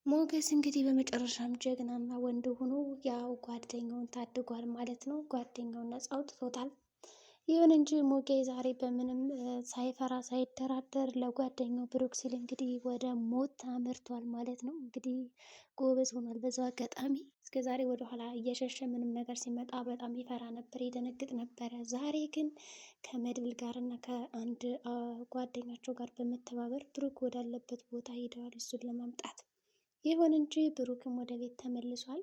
ሞገስ እንግዲህ በመጨረሻም ጀግናና ወንድ ሆኖ ያው ጓደኛውን ታድጓል ማለት ነው። ጓደኛውን ነፃ አውጥቶታል። ይሁን እንጂ ሞጌ ዛሬ በምንም ሳይፈራ ሳይደራደር ለጓደኛው ብሩክ ሲል እንግዲህ ወደ ሞት አምርቷል ማለት ነው። እንግዲህ ጎበዝ ሆኗል። በዛው አጋጣሚ እስከ ዛሬ ወደኋላ እየሸሸ ምንም ነገር ሲመጣ በጣም ይፈራ ነበር፣ ይደነግጥ ነበረ። ዛሬ ግን ከመድብል ጋር እና ከአንድ ጓደኛቸው ጋር በመተባበር ብሩክ ወዳለበት ቦታ ሄደዋል እሱን ለማምጣት። ይሁን እንጂ ብሩክም ወደ ቤት ተመልሷል።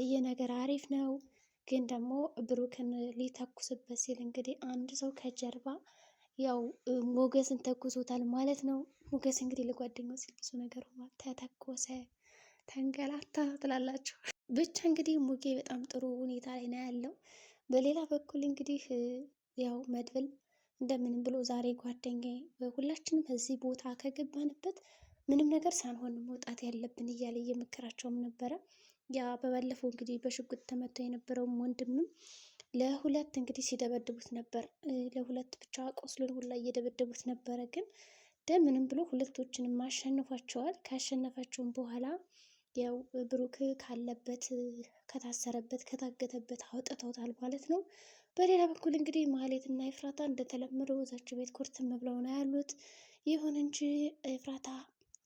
ይህ ነገር አሪፍ ነው። ግን ደግሞ ብሩክን ሊተኩስበት ሲል እንግዲህ አንድ ሰው ከጀርባ ያው ሞገስን ተኩሶታል ማለት ነው። ሞገስ እንግዲህ ለጓደኛው ሲል ብዙ ነገር ሆኗል። ተተኮሰ፣ ተንገላታ ትላላችሁ። ብቻ እንግዲህ ሙጌ በጣም ጥሩ ሁኔታ ላይ ነው ያለው። በሌላ በኩል እንግዲህ ያው መድብል እንደምንም ብሎ ዛሬ ጓደኛዬ ሁላችንም በዚህ ቦታ ከገባንበት ምንም ነገር ሳንሆን መውጣት ያለብን እያለ እየመከራቸውም ነበረ። ያ በባለፈው እንግዲህ በሽጉጥ ተመቶ የነበረውም ወንድምም ለሁለት እንግዲህ ሲደበድቡት ነበር። ለሁለት ብቻ ቆስሎን ሁላ እየደበደቡት ነበረ። ግን እንደምንም ብሎ ሁለቶችንም አሸንፏቸዋል። ካሸነፋቸውም በኋላ ያው ብሩክ ካለበት ከታሰረበት ከታገተበት አውጥተውታል ማለት ነው። በሌላ በኩል እንግዲህ ማህሌት እና ኤፍራታ እንደተለመደው እዛቸው ቤት ኩርትም ብለው ነው ያሉት። ይሁን እንጂ ኤፍራታ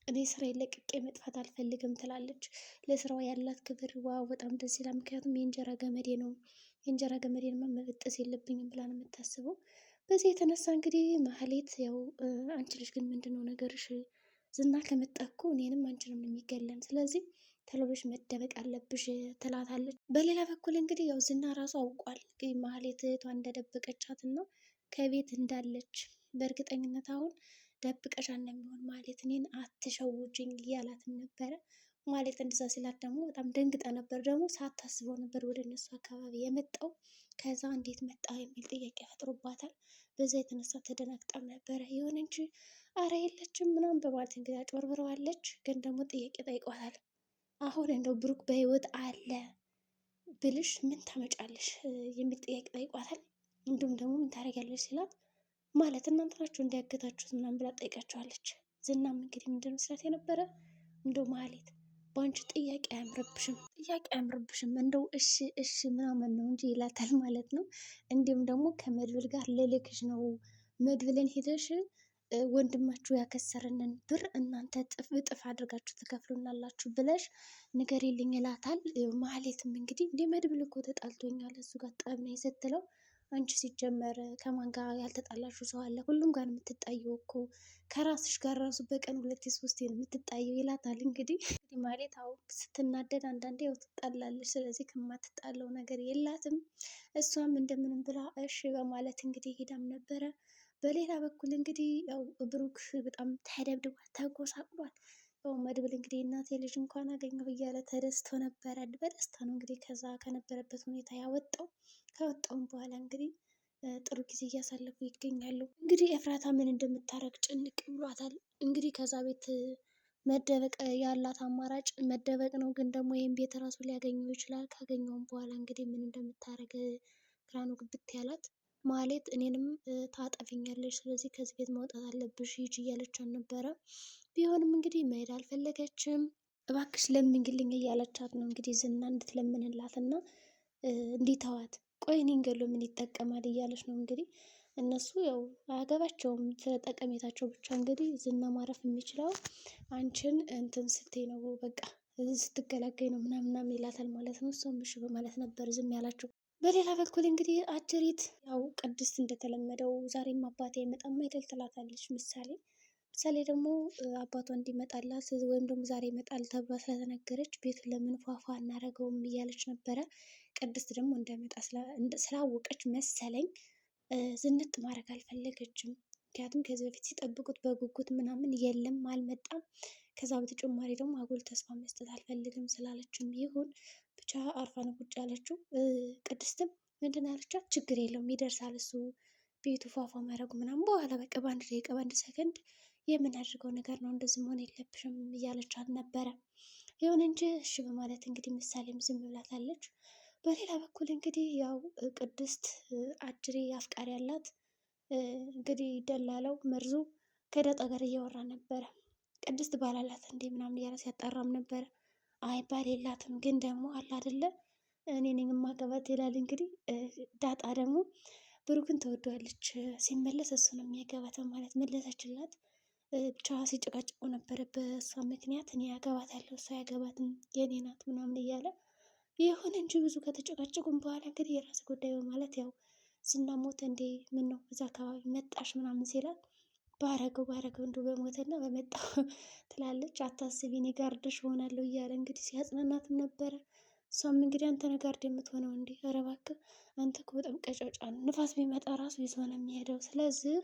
እኔ ስራዬን ለቅቄ መጥፋት አልፈልግም ትላለች። ለስራዋ ያላት ክብር ዋው በጣም ደስ ይላል። ምክንያቱም የእንጀራ ገመዴ ነው፣ የእንጀራ ገመዴን መበጠስ የለብኝም ብላ ነው የምታስበው። በዚህ የተነሳ እንግዲህ ማህሌት ያው አንቺ ልጅ ግን ምንድነው ነገርሽ? ዝና ከመጣ እኮ እኔንም አንቺንም የሚገለን፣ ስለዚህ ተለብሽ መደበቅ አለብሽ ትላታለች። በሌላ በኩል እንግዲህ ያው ዝና ራሱ አውቋል እንግዲህ ማህሌት እህቷ እንደደበቀቻት እና ከቤት እንዳለች በእርግጠኝነት አሁን ደብቀሻት ነው የሚሆን ማለት እኔን አትሸውጅኝ እያላትን ነበረ። ማለት እንደዛ ሲላት ደግሞ በጣም ደንግጣ ነበር። ደግሞ ሳታስበው ነበር ወደ እነሱ አካባቢ የመጣው። ከዛ እንዴት መጣ የሚል ጥያቄ ፈጥሮባታል። በዛ የተነሳ ተደናግጣም ነበረ። ይሁን እንጂ አረ የለችም ምናምን በማለት እንግዲህ አጭበርብረዋለች። ግን ደግሞ ጥያቄ ጠይቋታል። አሁን እንደው ብሩክ በህይወት አለ ብልሽ ምን ታመጫለሽ የሚል ጥያቄ ጠይቋታል። እንዲሁም ደግሞ ምን ታደርጊያለሽ ሲላት ማለት እናንተ ናችሁ እንዲያገታችሁት ምናምን ብላ ጠይቃቸዋለች። ዝናም እንግዲህ ምንድን መስራት የነበረ እንደው ማህሌት በአንቺ ጥያቄ አያምርብሽም እንደው እሺ እሺ ምናምን ነው እንጂ ይላታል ማለት ነው። እንዲሁም ደግሞ ከመድብል ጋር ልልክሽ ነው፣ መድብልን ሄደሽ ወንድማችሁ ያከሰረንን ብር እናንተ እጥፍ አድርጋችሁ ትከፍሉናላችሁ ብለሽ ንገሪልኝ ይላታል። ማህሌትም እንግዲህ እንደ መድብል እኮ ተጣልቶኛል እሱ ጋር ጠብ ነው ስትለው አንቺ ሲጀመር ከማን ጋር ያልተጣላችሁ ሰው አለ? ሁሉም ጋር የምትጣየው እኮ ከራስሽ ጋር ራሱ በቀን 2 3 ነው የምትጣየው ይላታል። እንግዲህ ማለት አዎ ስትናደድ አንዳንዴ ያው ትጣላለች። ስለዚህ ከማትጣለው ነገር የላትም። እሷም እንደምንም ብላ እሺ በማለት እንግዲህ ሄዳም ነበረ። በሌላ በኩል እንግዲህ ያው ብሩክ በጣም ተደብድቧል፣ ተጎሳቅሏል። ያው መድብል እንግዲህ እናቴ ልጅ እንኳን አገኘሁ እያለ ተደስቶ ነበረ። በደስታ ነው እንግዲህ ከዛ ከነበረበት ሁኔታ ያወጣው። ከወጣውም በኋላ እንግዲህ ጥሩ ጊዜ እያሳለፉ ይገኛሉ። እንግዲህ ኤፍራታ ምን እንደምታረግ ጭንቅ ብሏታል። እንግዲህ ከዛ ቤት መደበቅ ያላት አማራጭ መደበቅ ነው። ግን ደግሞ ይህም ቤት ራሱ ሊያገኘው ይችላል። ካገኘውም በኋላ እንግዲህ ምን እንደምታረግ ግራ ነው ግብት ያላት። ማለት እኔንም ታጠፊኛለች፣ ስለዚህ ከዚህ ቤት መውጣት አለብሽ ሂጂ እያለቻት ነበረ። ቢሆንም እንግዲህ መሄድ አልፈለገችም። እባክሽ ለምንግልኝ እያለቻት ነው እንግዲህ ዝና እንድትለምንላት እና እንዲተዋት። ቆይ እኔን ገሎ ምን ይጠቀማል እያለች ነው እንግዲህ። እነሱ ያው አያገባቸውም ስለ ጠቀሜታቸው ብቻ። እንግዲህ ዝና ማረፍ የሚችለው አንቺን እንትን ስትይ ነው፣ በቃ ስትገላገኝ ነው ምናምን ይላታል ማለት ነው። እሷም እሺ በማለት ነበር ዝም ያላቸው። በሌላ በኩል እንግዲህ አጀሪት ያው ቅድስት እንደተለመደው ዛሬም አባቴ አይመጣም አይደል ትላታለች ምሳሌ። ምሳሌ ደግሞ አባቷ እንዲመጣላት ወይም ደግሞ ዛሬ ይመጣል ተብላ ስለተነገረች ቤቱን ለምን ፏፏ እናደርገውም እያለች ነበረ። ቅድስት ደግሞ እንደመጣ ስላወቀች መሰለኝ ዝንጥ ማድረግ አልፈለገችም። ምክንያቱም ከዚህ በፊት ሲጠብቁት በጉጉት ምናምን የለም አልመጣም። ከዛ በተጨማሪ ደግሞ አጉል ተስፋ መስጠት አልፈልግም ስላለችም ይሁን ብቻ አርፋ ነው ቁጭ ያለችው። ቅድስትም ምንድን ያለቻት ችግር የለውም ይደርሳል እሱ ቤቱ ፏፏ ማድረጉ ምናምን በኋላ በቃ በአንድ ደቂቃ በአንድ ሰከንድ የምናደርገው ነገር ነው፣ እንደዚህ መሆን የለብሽም እያለቻት ነበረ። ይሁን እንጂ እሺ በማለት እንግዲህ ምሳሌም ዝም ብላታለች። በሌላ በኩል እንግዲህ ያው ቅድስት አጅሬ አፍቃሪ ያላት እንግዲህ ደላለው መርዙ ከዳጣ ጋር እያወራ ነበረ። ቅድስት ባል አላት እንዴ ምናምን እያለ ሲያጣራም ነበረ። አይ ባል የላትም ግን ደግሞ አለ አይደለ እኔ ነኝ የማገባት ይላል። እንግዲህ ዳጣ ደግሞ ብሩክን ትወደዋለች፣ ሲመለስ እሱ ነው የሚያገባት ማለት መለሰችላት። ብቻ ሲጨቃጭቁ ነበረ በእሷ ምክንያት እኔ ያገባታለሁ እሷ ያገባትም የኔ ናት ምናምን እያለ ይሁን እንጂ ብዙ ከተጨቃጨቁም በኋላ እንግዲህ የራስ ጉዳይ በማለት ያው ዝና ሞተ እንዴ ምን ነው እዛ አካባቢ መጣሽ ምናምን ሲላት ባረገው እንዱ በሞተና በመጣው ትላለች። አታስቢ እኔ ጋርድሽ እሆናለሁ እያለ እንግዲህ ሲያጽናናትም ነበረ። እሷም እንግዲህ አንተ ነህ ጋርድ የምትሆነው እንዴ? ኧረ እባክህ አንተ እኮ በጣም ቀጫጫ ነው፣ ንፋስ ቢመጣ ራሱ ይዞ ነው የሚሄደው። ስለዚህ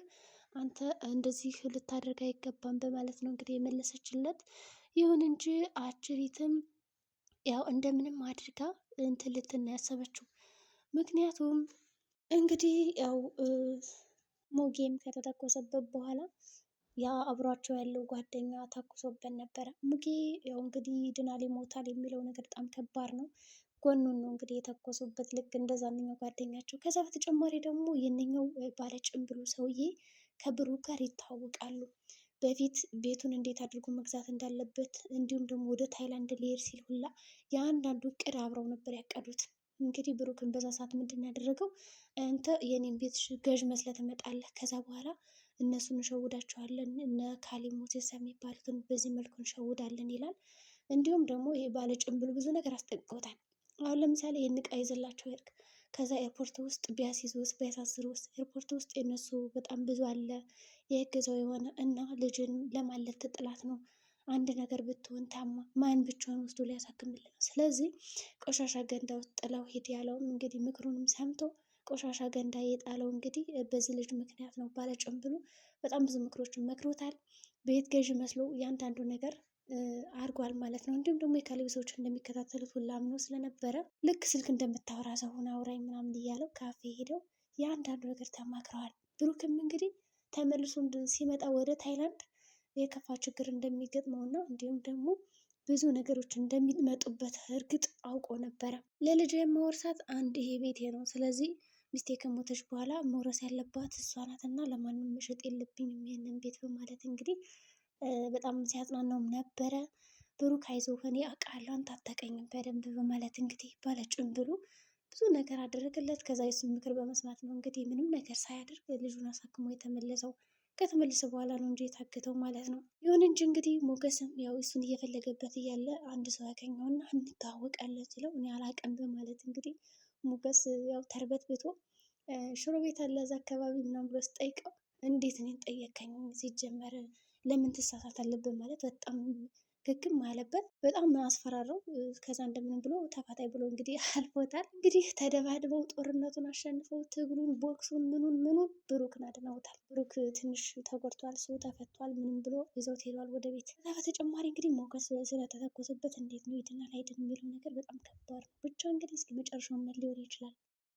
አንተ እንደዚህ ልታደርግ አይገባም በማለት ነው እንግዲህ የመለሰችለት። ይሁን እንጂ አጭሪትም ያው እንደምንም አድርጋ እንትን ልትና ያሰበችው ምክንያቱም እንግዲህ ያው ሞጌም ከተተኮሰበት በኋላ ያ አብሯቸው ያለው ጓደኛ ተኩሶበት ነበረ። ሙጌ ያው እንግዲህ ይድናል ይሞታል የሚለው ነገር በጣም ከባድ ነው። ጎኑን ነው እንግዲህ የተኮሱበት ልክ እንደዛኛው ጓደኛቸው። ከዛ በተጨማሪ ደግሞ የነኛው ባለጭንብሉ ሰውዬ ከብሩክ ጋር ይታወቃሉ። በፊት ቤቱን እንዴት አድርጎ መግዛት እንዳለበት እንዲሁም ደግሞ ወደ ታይላንድ ሊሄድ ሲል ሁላ የአንዳንዱ እቅድ አብረው ነበር ያቀዱት። እንግዲህ ብሩክን በዛ ሰዓት ምንድን ያደረገው አንተ የኔን ቤት ገዥ መስለህ ትመጣለህ፣ ከዛ በኋላ እነሱን እንሸውዳቸዋለን እነ ካሌብ ሞቴሳ የሚባሉትን በዚህ መልኩ እንሸውዳለን ይላል። እንዲሁም ደግሞ ይሄ ባለ ጭንብል ብዙ ነገር አስጠንቅቆታል። አሁን ለምሳሌ ይህን ዕቃ ይዘላቸው ሄድክ፣ ከዛ ኤርፖርት ውስጥ ቢያስይዝ ውስጥ ቢያሳስር ውስጥ ኤርፖርት ውስጥ የነሱ በጣም ብዙ አለ የገዛው የሆነ እና ልጅን ለማለት ጥላት ነው። አንድ ነገር ብትሆን ታማ ማን ብቻውን ወስዶ ሊያሳክምልን ነው። ስለዚህ ቆሻሻ ገንዳ ውስጥ ጥለው ሂድ ያለውም እንግዲህ ምክሩንም ሰምቶ ቆሻሻ ገንዳ የጣለው እንግዲህ በዚህ ልጅ ምክንያት ነው። ባለጭንብሉ በጣም ብዙ ምክሮችን መክሮታል። ቤት ገዥ መስሎ እያንዳንዱ ነገር አድርጓል ማለት ነው። እንዲሁም ደግሞ የካሌብ ሰዎች እንደሚከታተሉት ሁላ አምኖ ስለነበረ ልክ ስልክ እንደምታወራ ሰው ሆነ አውራኝ ምናምን እያለው ካፌ ሄደው የአንዳንዱ ነገር ተማክረዋል። ብሩክም እንግዲህ ተመልሶ ሲመጣ ወደ ታይላንድ የከፋ ችግር እንደሚገጥመው እና እንዲሁም ደግሞ ብዙ ነገሮች እንደሚመጡበት እርግጥ አውቆ ነበረ። ለልጅ የማወርሳት አንድ ይሄ ቤቴ ነው፣ ስለዚህ ሚስቴ ከሞተች በኋላ መውረስ ያለባት እሷ ናት እና ለማንም መሸጥ የለብኝም ይህንን ቤት በማለት እንግዲህ በጣም ሲያጽናናውም ነበረ። ብሩክ አይዞህ እኔ አውቃለሁ አንተ አታውቀኝም በደንብ በማለት እንግዲህ ባለጭንብሉ ብዙ ነገር አደረገለት። ከዛ የሱን ምክር በመስማት ነው እንግዲህ ምንም ነገር ሳያደርግ ልጁን አሳክሞ የተመለሰው። ከተመለሰ በኋላ ነው እንጂ የታገተው ማለት ነው። ይሁን እንጂ እንግዲህ ሞገስም ያው እሱን እየፈለገበት እያለ አንድ ሰው ያገኘውና እንተዋወቃለን ሲለው እኔ አላውቅም በማለት እንግዲህ ሞገስ ያው ተርበትብቶ ሽሮ ቤት አለ እዛ አካባቢ ምናምን ብሎ ስጠይቀው እንዴት እኔን ጠየቀኝ ሲጀመር ለምን ትሳሳታለህ በማለት በጣም ግግም አለበት። በጣም አስፈራራው። ከዛ እንደምንም ብሎ ተፋታይ ብሎ እንግዲህ አልፎታል። እንግዲህ ተደባድበው ጦርነቱን አሸንፈው ትግሉን ቦክሱን ምኑን ብሩክን አድነውታል። ብሩክ ትንሽ ተጎድቷል፣ ሰው ተፈቷል፣ ምንም ብሎ ይዘውት ሄዷል ወደ ቤት። ከዛ በተጨማሪ እንግዲህ ሞገስ ስለተተኮሰበት እንዴት ነው ይድናል አይድን የሚለው ነገር በጣም ከባድ ነው። ብቻ እንግዲህ እስኪ መጨረሻውን ምን ሊሆን ይችላል።